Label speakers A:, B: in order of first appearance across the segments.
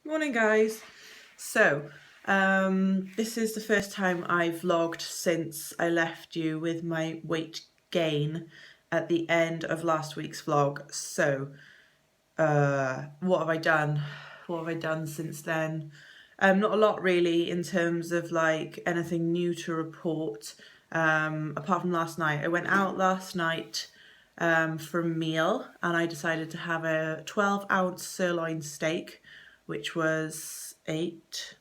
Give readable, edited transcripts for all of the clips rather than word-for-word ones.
A: Morning, guys. So, this is the first time I've vlogged since I left you with my weight gain at the end of last week's vlog. So, what have I done? What have I done since then? Not a lot really in terms of like anything new to report. Apart from last night, I went out last night for a meal and I decided to have a 12-ounce sirloin steak, which was eight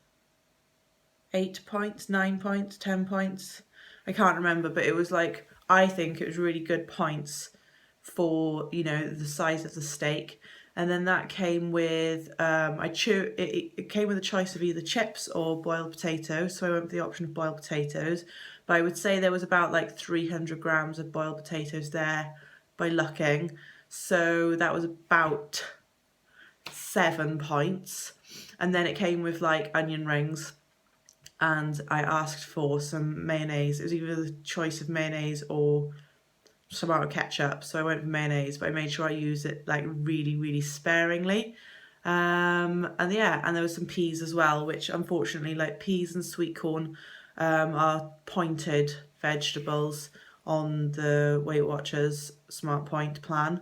A: points, 9 points, 10 points. I can't remember, but it was like, I think it was really good points for, the size of the steak. And then that came with, it came with a choice of either chips or boiled potatoes. So I went for the option of boiled potatoes. But I would say there was about like 300 grams of boiled potatoes there by looking. So that was about 7 points. And then it came with like onion rings, and I asked for some mayonnaise. It was either the choice of mayonnaise or tomato ketchup, so I went for mayonnaise, but I made sure I used it like really, really sparingly. And yeah, and there was some peas as well, which unfortunately, like peas and sweet corn, are pointed vegetables on the Weight Watchers Smart Point plan.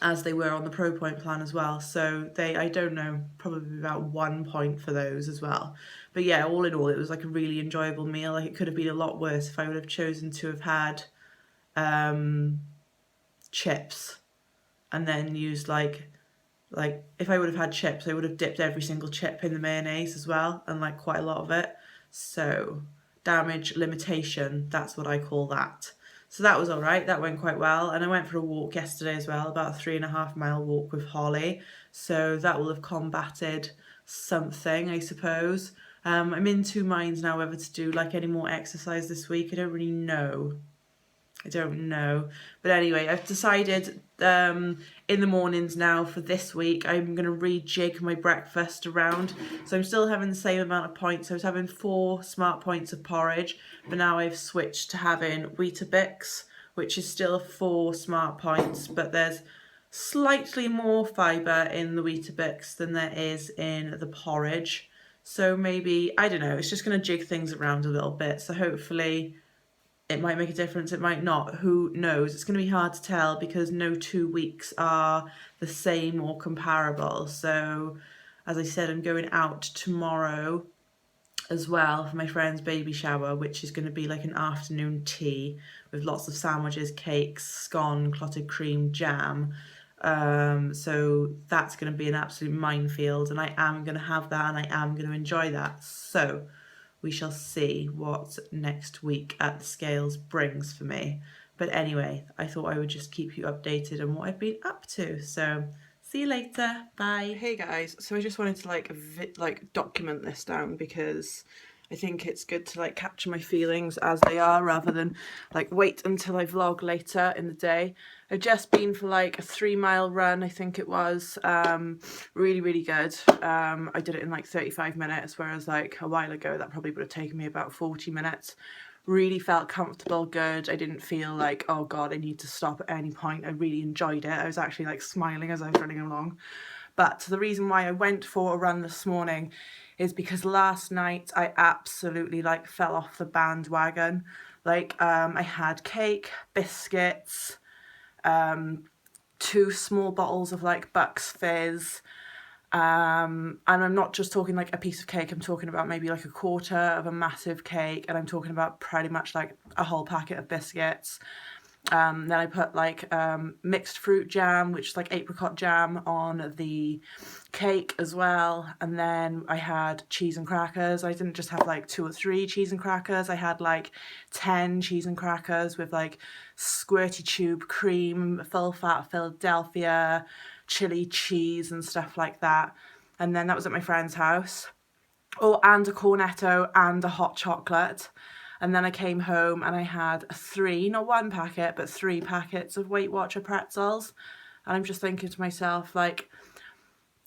A: As they were on the Pro Point plan as well. So I don't know, probably about 1 point for those as well. But yeah, all in all, it was like a really enjoyable meal. Like it could have been a lot worse if I would have chosen to have had chips and then used like if I would have had chips, I would have dipped every single chip in the mayonnaise as well, and like quite a lot of it. So damage limitation, that's what I call that. So that was all right. That went quite well. And I went for a walk yesterday as well, about a 3.5 mile walk with Holly. So that will have combated something, I suppose. I'm in two minds now whether to do like any more exercise this week. I don't really know. I don't know. But anyway, I've decided in the mornings now for this week, I'm going to rejig my breakfast around. So I'm still having the same amount of points. I was having 4 smart points of porridge, but now I've switched to having Weetabix, which is still 4 smart points, but there's slightly more fibre in the Weetabix than there is in the porridge. So maybe, I don't know, it's just going to jig things around a little bit. So hopefully it might make a difference, it might not, who knows. It's going to be hard to tell because no 2 weeks are the same or comparable. So as I said, I'm going out tomorrow as well for my friend's baby shower, which is going to be like an afternoon tea with lots of sandwiches, cakes, scone, clotted cream, jam. So that's going to be an absolute minefield, and I am going to have that and I am going to enjoy that. So we shall see what next week at the scales brings for me. But anyway, I thought I would just keep you updated on what I've been up to. So see you later. Bye. Hey guys, so I just wanted to like document this down because I think it's good to like capture my feelings as they are rather than like wait until I vlog later in the day. I've just been for like a 3 mile run, I think it was. Really, really good. I did it in like 35 minutes, whereas like a while ago that probably would have taken me about 40 minutes. Really felt comfortable, good. I didn't feel like, oh God, I need to stop at any point. I really enjoyed it. I was actually like smiling as I was running along. But the reason why I went for a run this morning is because last night I absolutely like fell off the bandwagon. Like I had cake, biscuits, 2 small bottles of like Bucks Fizz, and I'm not just talking like a piece of cake, I'm talking about maybe like a quarter of a massive cake, and I'm talking about pretty much like a whole packet of biscuits. Then I put like mixed fruit jam, which is like apricot jam, on the cake as well. And then I had cheese and crackers. I didn't just have like 2 or 3 cheese and crackers. I had like 10 cheese and crackers with like squirty tube cream, full fat Philadelphia, chili cheese and stuff like that. And then that was at my friend's house. Oh, and a cornetto and a hot chocolate. And then I came home and I had 3, not 1 packet, but 3 packets of Weight Watcher pretzels. And I'm just thinking to myself, like,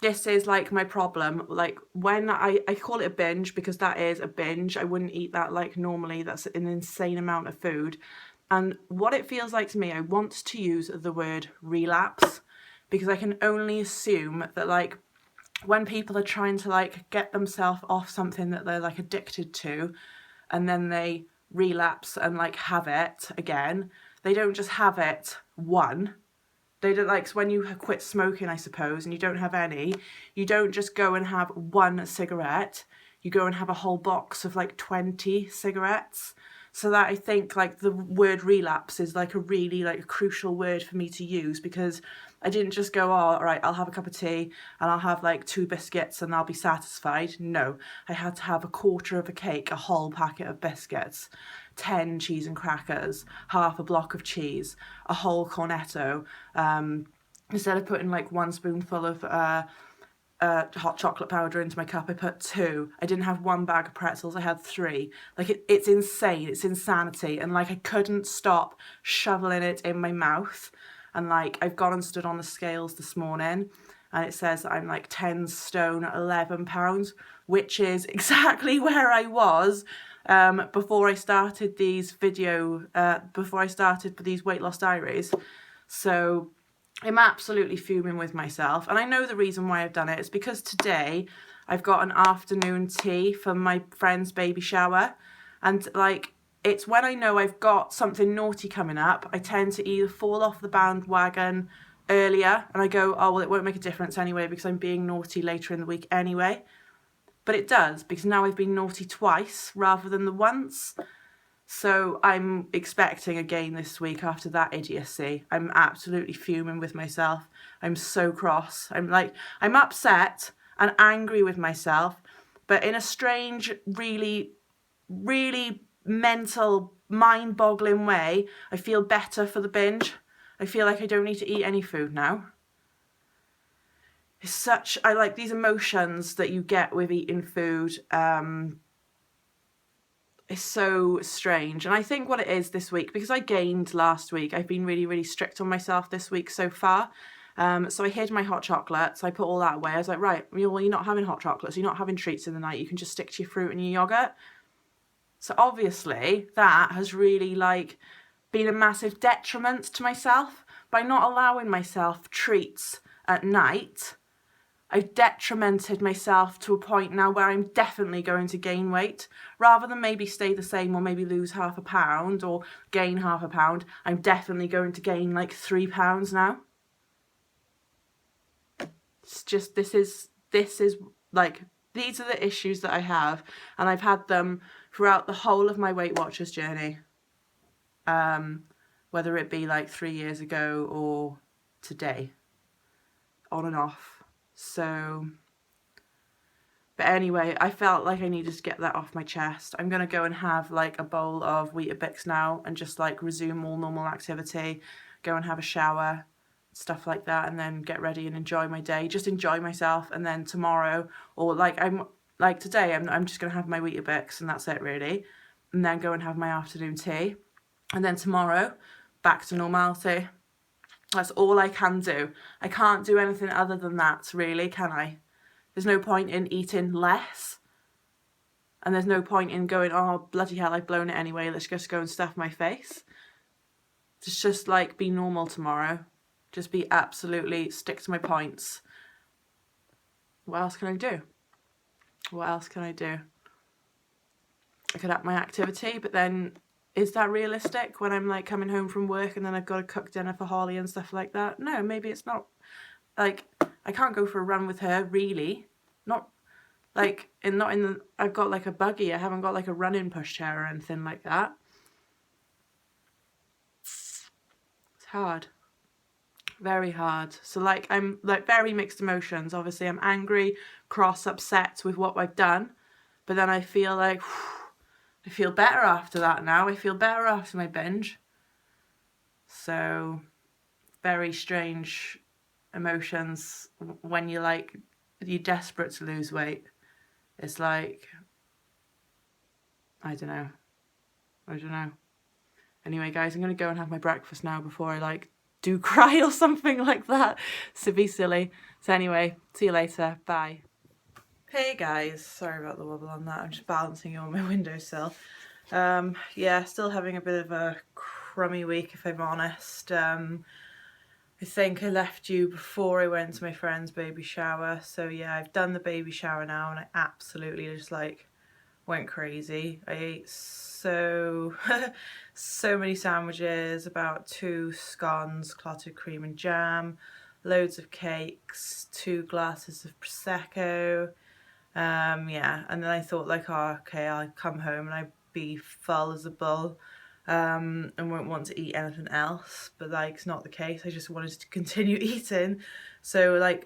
A: this is like my problem. Like when I call it a binge because that is a binge. I wouldn't eat that like normally. That's an insane amount of food. And what it feels like to me, I want to use the word relapse because I can only assume that like when people are trying to like get themselves off something that they're like addicted to, and then they relapse and like have it again, they don't just have it one. They don't, like, when you quit smoking, I suppose, and you don't have any, you don't just go and have one cigarette, you go and have a whole box of like 20 cigarettes. So that, I think, like, the word relapse is like a really like a crucial word for me to use, because I didn't just go, oh, all right, I'll have a cup of tea and I'll have like 2 biscuits and I'll be satisfied. No, I had to have a quarter of a cake, a whole packet of biscuits, 10 cheese and crackers, half a block of cheese, a whole cornetto. Instead of putting like 1 spoonful of hot chocolate powder into my cup, I put 2. I didn't have 1 bag of pretzels, I had 3. Like, it's insane, it's insanity. And like, I couldn't stop shoveling it in my mouth. And like, I've gone and stood on the scales this morning, and it says that I'm like 10 stone 11 pounds, which is exactly where I was before I started these before I started these weight loss diaries. So I'm absolutely fuming with myself, and I know the reason why I've done it is because today I've got an afternoon tea for my friend's baby shower, and like, it's when I know I've got something naughty coming up, I tend to either fall off the bandwagon earlier and I go, oh well, it won't make a difference anyway because I'm being naughty later in the week anyway. But it does, because now I've been naughty twice rather than the once. So I'm expecting a gain this week after that idiocy. I'm absolutely fuming with myself. I'm so cross. I'm upset and angry with myself, but in a strange, really, really mental, mind-boggling way, I feel better for the binge. I feel like I don't need to eat any food now. I like these emotions that you get with eating food. It's so strange. And I think what it is this week, because I gained last week, I've been really, really strict on myself this week so far. So I hid my hot chocolates. I put all that away. I was like, right, well, you're not having hot chocolates. You're not having treats in the night. You can just stick to your fruit and your yogurt. So obviously that has really like been a massive detriment to myself by not allowing myself treats at night. I've detrimented myself to a point now where I'm definitely going to gain weight. Rather than maybe stay the same or maybe lose half a pound or gain half a pound, I'm definitely going to gain like 3 pounds now. It's just, this is like, these are the issues that I have, and I've had them throughout the whole of my Weight Watchers journey. Whether it be like 3 years ago or today, on and off. So, but anyway, I felt like I needed to get that off my chest. I'm going to go and have like a bowl of Weetabix now and just like resume all normal activity, go and have a shower, stuff like that, and then get ready and enjoy my day, just enjoy myself. And then tomorrow, or like today, I'm just going to have my Weetabix and that's it really. And then go and have my afternoon tea. And then tomorrow, back to normality. That's all I can do. I can't do anything other than that, really, can I? There's no point in eating less. And there's no point in going, oh, bloody hell, I've blown it anyway. Let's just go and stuff my face. Just like be normal tomorrow. Just be absolutely, stick to my points. What else can I do? What else can I do? I could up my activity, but then is that realistic when I'm like coming home from work and then I've got to cook dinner for Holly and stuff like that? No, maybe it's not. Like, I can't go for a run with her, really. Not like, I've got like a buggy. I haven't got like a running pushchair or anything like that. It's hard. Very hard. So like, I'm like very mixed emotions. Obviously I'm angry, cross, upset with what I've done. But then I feel like, I feel better after that now. I feel better after my binge. So, very strange emotions when you're desperate to lose weight. It's like, I don't know. Anyway, guys, I'm going to go and have my breakfast now before I like do cry or something like that. So be silly. So anyway, see you later. Bye. Hey guys, sorry about the wobble on that. I'm just balancing you on my windowsill. Yeah, still having a bit of a crummy week if I'm honest. I think I left you before I went to my friend's baby shower. So yeah, I've done the baby shower now and I absolutely just like went crazy. I ate so so many sandwiches, about 2 scones, clotted cream and jam, loads of cakes, 2 glasses of prosecco. Yeah, and then I thought like, oh, okay, I'll come home and I'd be full as a bull, and won't want to eat anything else. But like, it's not the case. I just wanted to continue eating. So like,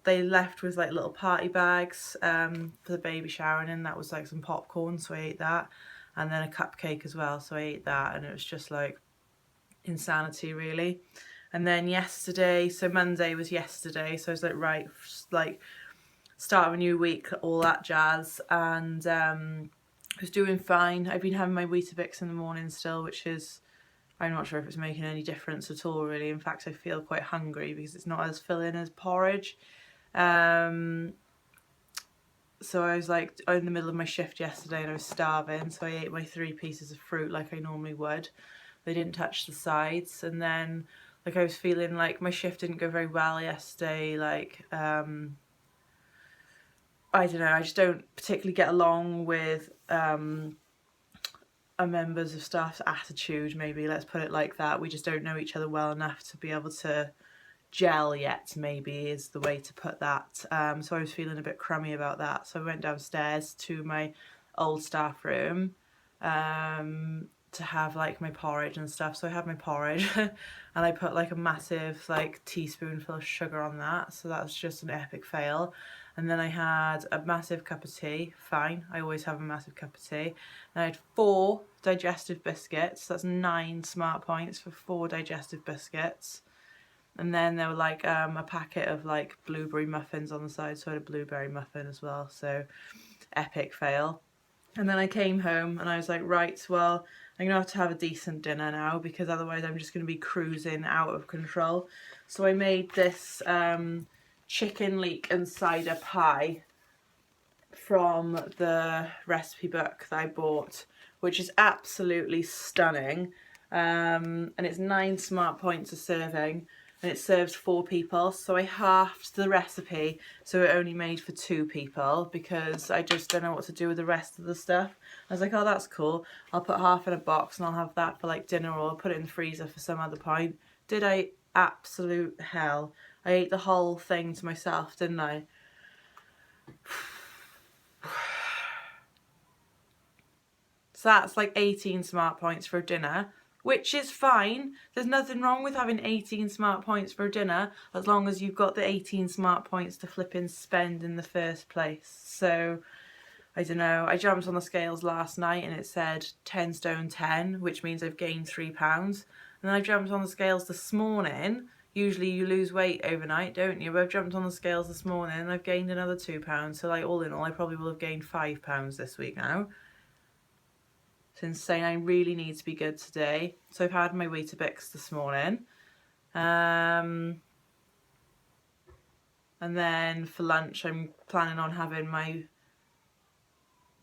A: they left with like little party bags for the baby shower, and then that was like some popcorn, so I ate that, and then a cupcake as well, so I ate that, and it was just like insanity really. And then yesterday, so Monday was yesterday, so I was like, right, like start of a new week, all that jazz, and I was doing fine. I've been having my Weetabix in the morning still, which is, I'm not sure if it's making any difference at all really. In fact, I feel quite hungry because it's not as filling as porridge. So I was like in the middle of my shift yesterday and I was starving, so I ate my 3 pieces of fruit like I normally would. They didn't touch the sides, and then like I was feeling like my shift didn't go very well yesterday, like I don't know, I just don't particularly get along with a members of staff's attitude, maybe, let's put it like that. We just don't know each other well enough to be able to gel yet, maybe is the way to put that. So I was feeling a bit crummy about that. So I went downstairs to my old staff room to have like my porridge and stuff. So I had my porridge and I put like a massive like teaspoonful of sugar on that. So that was just an epic fail. And then I had a massive cup of tea. Fine, I always have a massive cup of tea. And I had 4 digestive biscuits. That's 9 smart points for 4 digestive biscuits. And then there were like a packet of like blueberry muffins on the side, so I had a blueberry muffin as well, so epic fail. And then I came home and I was like, right, well, I'm gonna have to have a decent dinner now because otherwise I'm just gonna be cruising out of control. So I made this chicken leek and cider pie from the recipe book that I bought, which is absolutely stunning. And it's 9 smart points a serving, and it serves 4 people. So I halved the recipe, so it only made for 2 people because I just don't know what to do with the rest of the stuff. I was like, oh, that's cool. I'll put half in a box and I'll have that for like dinner, or I'll put it in the freezer for some other point. Did I? Absolute hell. I ate the whole thing to myself, didn't I? So that's like 18 smart points for dinner, which is fine. There's nothing wrong with having 18 smart points for dinner as long as you've got the 18 smart points to flipping spend in the first place. So I don't know, I jumped on the scales last night and it said 10 stone 10, which means I've gained 3 pounds. And then I jumped on the scales this morning. Usually you lose weight overnight, don't you? But I've jumped on the scales this morning and I've gained another 2 pounds. So like all in all, I probably will have gained 5 pounds this week now. It's insane. I really need to be good today. So I've had my Weetabix this morning. And then for lunch I'm planning on having my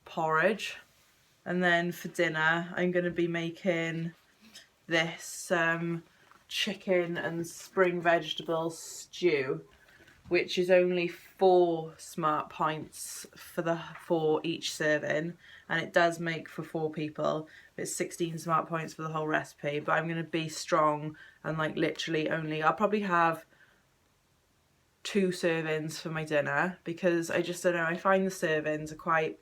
A: porridge. And then for dinner I'm going to be making this chicken and spring vegetable stew, which is only 4 smart points for each serving, and it does make for 4 people. It's 16 smart points for the whole recipe, but I'm going to be strong and like literally I'll probably have 2 servings for my dinner because I just don't know, I find the servings are quite,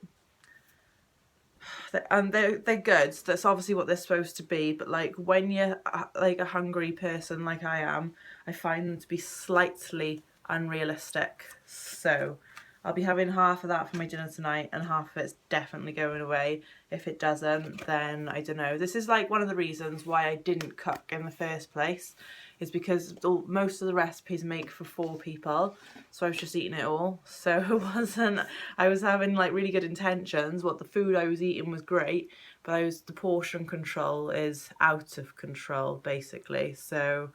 A: and they're good. That's obviously what they're supposed to be, but like when you're like a hungry person like I am, I find them to be slightly unrealistic. So I'll be having half of that for my dinner tonight and half of it's definitely going away. If it doesn't, then I don't know. This is like one of the reasons why I didn't cook in the first place, is because most of the recipes make for 4 people, so I was just eating it all. So it wasn't, I was having like really good intentions. What the food I was eating was great, but the portion control is out of control basically. So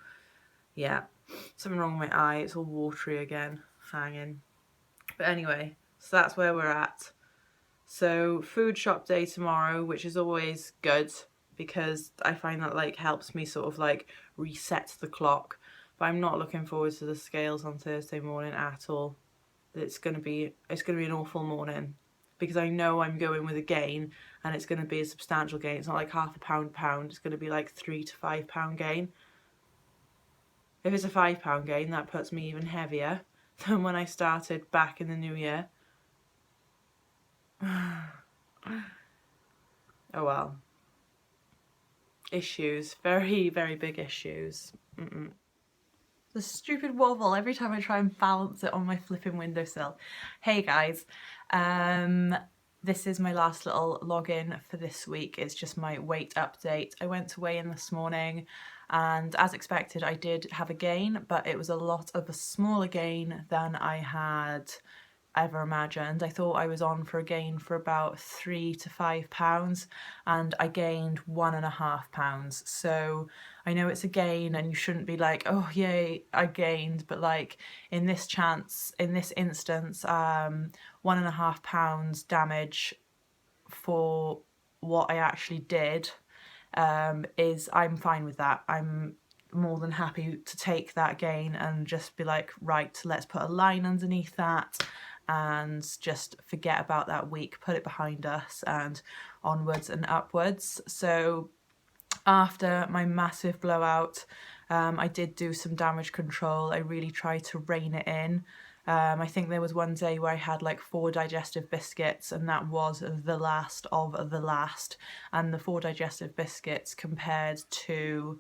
A: yeah, something wrong with my eye, it's all watery again, hanging. But anyway, so that's where we're at. So food shop day tomorrow, which is always good because I find that like helps me sort of like reset the clock But I'm not looking forward to the scales on Thursday morning at all. It's gonna be an awful morning, because I know I'm going with a gain, and it's gonna be a substantial gain. It's not like half a pound. It's gonna be like £3 to £5 gain. If it's a £5 gain, that puts me even heavier than when I started back in the new year. Oh well. Issues. Very, very big issues. The stupid wobble every time I try and balance it on my flipping windowsill. Hey guys, this is my last little login for this week. It's just my weight update. I went to weigh in this morning, and as expected I did have a gain, but it was a lot of a smaller gain than I had ever imagined. I thought I was on for a gain for about £3 to £5, and I gained £1.5. So I know it's a gain and you shouldn't be like, oh yay, I gained, but like in this instance, £1.5 damage for what I actually did, is, I'm fine with that. I'm more than happy to take that gain and just be like, right, let's put a line underneath that and just forget about that week, put it behind us, and onwards and upwards. So after my massive blowout, I did do some damage control. I really tried to rein it in. I think there was one day where I had like 4 digestive biscuits, and that was the last of the last. And the 4 digestive biscuits compared to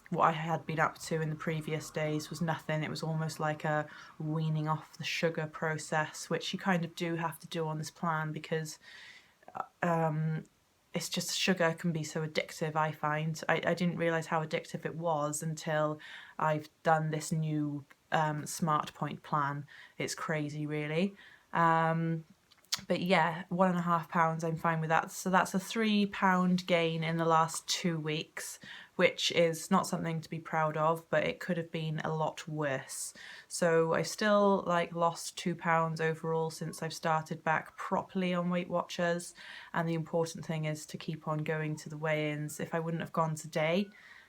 A: what I had been up to in the previous days was nothing. It was almost like a weaning off the sugar process, which you kind of do have to do on this plan, because it's just, sugar can be so addictive, I find. I didn't realise how addictive it was until I've done this new Smart Point plan. It's crazy, really. But yeah, £1.5, I'm fine with that. So that's a £3 gain in the last 2 weeks, which is not something to be proud of, but it could have been a lot worse. So I've still like lost £2 overall since I've started back properly on Weight Watchers. And the important thing is to keep on going to the weigh-ins. If I wouldn't have gone today,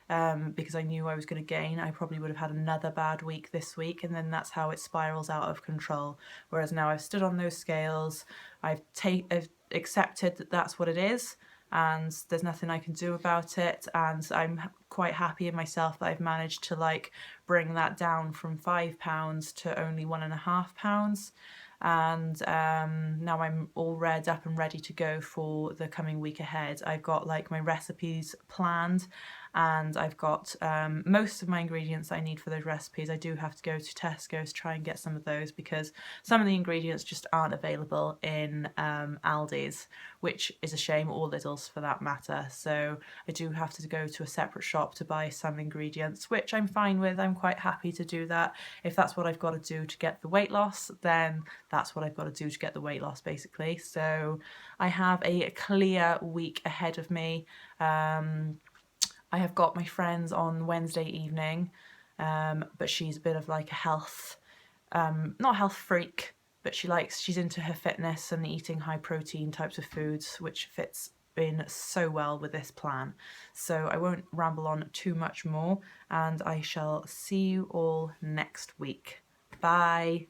A: because I knew I was going to gain, I probably would have had another bad week this week, and then that's how it spirals out of control. Whereas now I've stood on those scales, I've accepted that that's what it is, and there's nothing I can do about it, and I'm quite happy in myself that I've managed to like bring that down from £5 to only £1.5. And now I'm all read up and ready to go for the coming week ahead. I've got like my recipes planned, and I've got most of my ingredients I need for those recipes. I do have to go to Tesco to try and get some of those, because some of the ingredients just aren't available in Aldi's, which is a shame, or Lidl's for that matter. So I do have to go to a separate shop to buy some ingredients, which I'm fine with. I'm quite happy to do that. If that's what I've got to do to get the weight loss, then that's what I've got to do to get the weight loss, basically. So I have a clear week ahead of me. I have got my friends on Wednesday evening, but she's a bit of like a health, not health freak, but she's into her fitness and eating high protein types of foods, which fits in so well with this plan. So I won't ramble on too much more, and I shall see you all next week. Bye.